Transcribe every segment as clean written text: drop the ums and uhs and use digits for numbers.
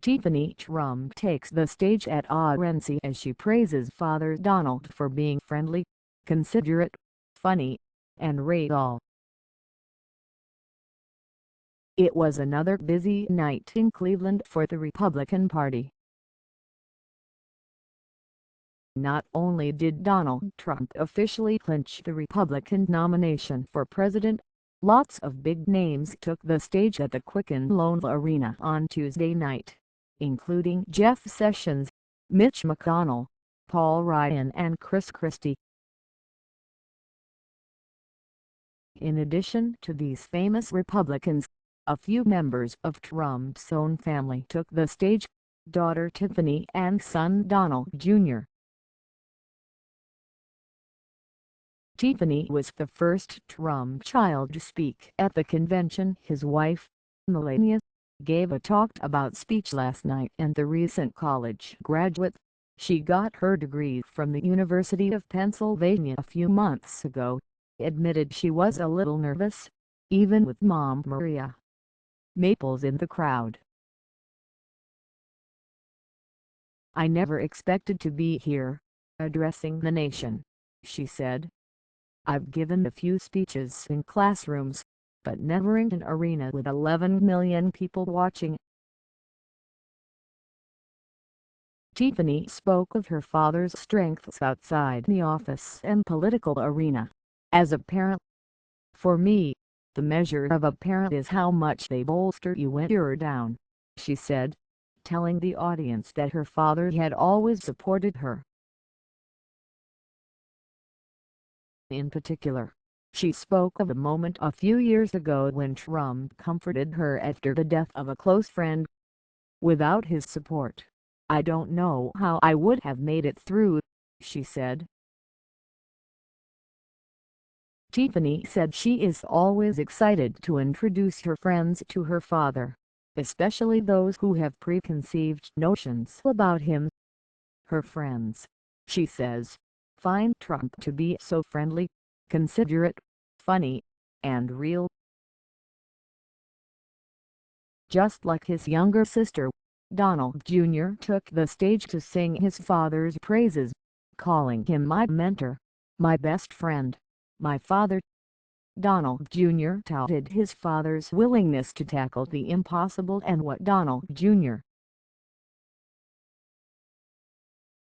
Tiffany Trump takes the stage at RNC as she praises Father Donald for being friendly, considerate, funny, and real. It was another busy night in Cleveland for the Republican Party. Not only did Donald Trump officially clinch the Republican nomination for president, lots of big names took the stage at the Quicken Loans Arena on Tuesday night, including Jeff Sessions, Mitch McConnell, Paul Ryan and Chris Christie. In addition to these famous Republicans, a few members of Trump's own family took the stage, daughter Tiffany and son Donald Jr. Tiffany was the first Trump child to speak at the convention. His wife, Melania, gave a talk about speech last night, and the recent college graduate. She got her degree from the University of Pennsylvania a few months ago, admitted she was a little nervous, even with Mom Maria Maples in the crowd. "I never expected to be here, addressing the nation," she said. "I've given a few speeches in classrooms, but never in an arena with 11 million people watching." Tiffany spoke of her father's strengths outside the office and political arena. "As a parent, for me, the measure of a parent is how much they bolster you when you're down," she said, telling the audience that her father had always supported her. In particular, she spoke of a moment a few years ago when Trump comforted her after the death of a close friend. "Without his support, I don't know how I would have made it through," she said. Tiffany said she is always excited to introduce her friends to her father, especially those who have preconceived notions about him. Her friends, she says, find Trump to be so friendly, considerate, funny, and real. Just like his younger sister, Donald Jr. took the stage to sing his father's praises, calling him my mentor, my best friend, my father. Donald Jr. touted his father's willingness to tackle the impossible and what Donald Jr.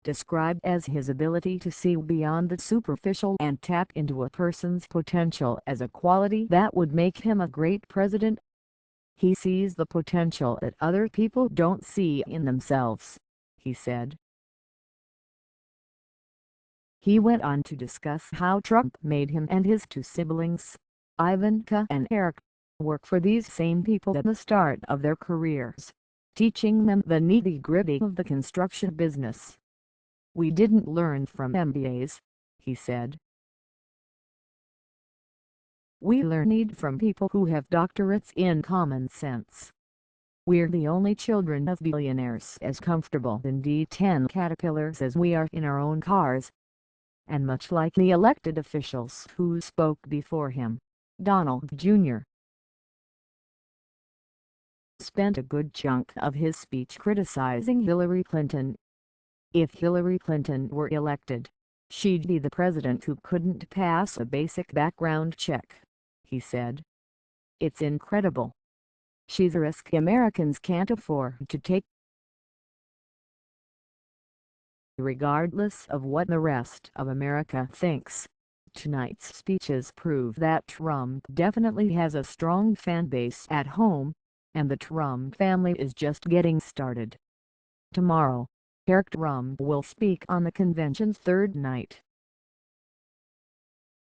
described as his ability to see beyond the superficial and tap into a person's potential as a quality that would make him a great president. "He sees the potential that other people don't see in themselves," he said. He went on to discuss how Trump made him and his two siblings, Ivanka and Eric, work for these same people at the start of their careers, teaching them the nitty-gritty of the construction business. "We didn't learn from MBAs," he said. "We learned from people who have doctorates in common sense. We're the only children of billionaires as comfortable in D10 Caterpillars as we are in our own cars." And much like the elected officials who spoke before him, Donald Jr. spent a good chunk of his speech criticizing Hillary Clinton. "If Hillary Clinton were elected, she'd be the president who couldn't pass a basic background check," he said. "It's incredible. She's a risk Americans can't afford to take." Regardless of what the rest of America thinks, tonight's speeches prove that Trump definitely has a strong fan base at home, and the Trump family is just getting started. Tomorrow, Eric Trump will speak on the convention's third night.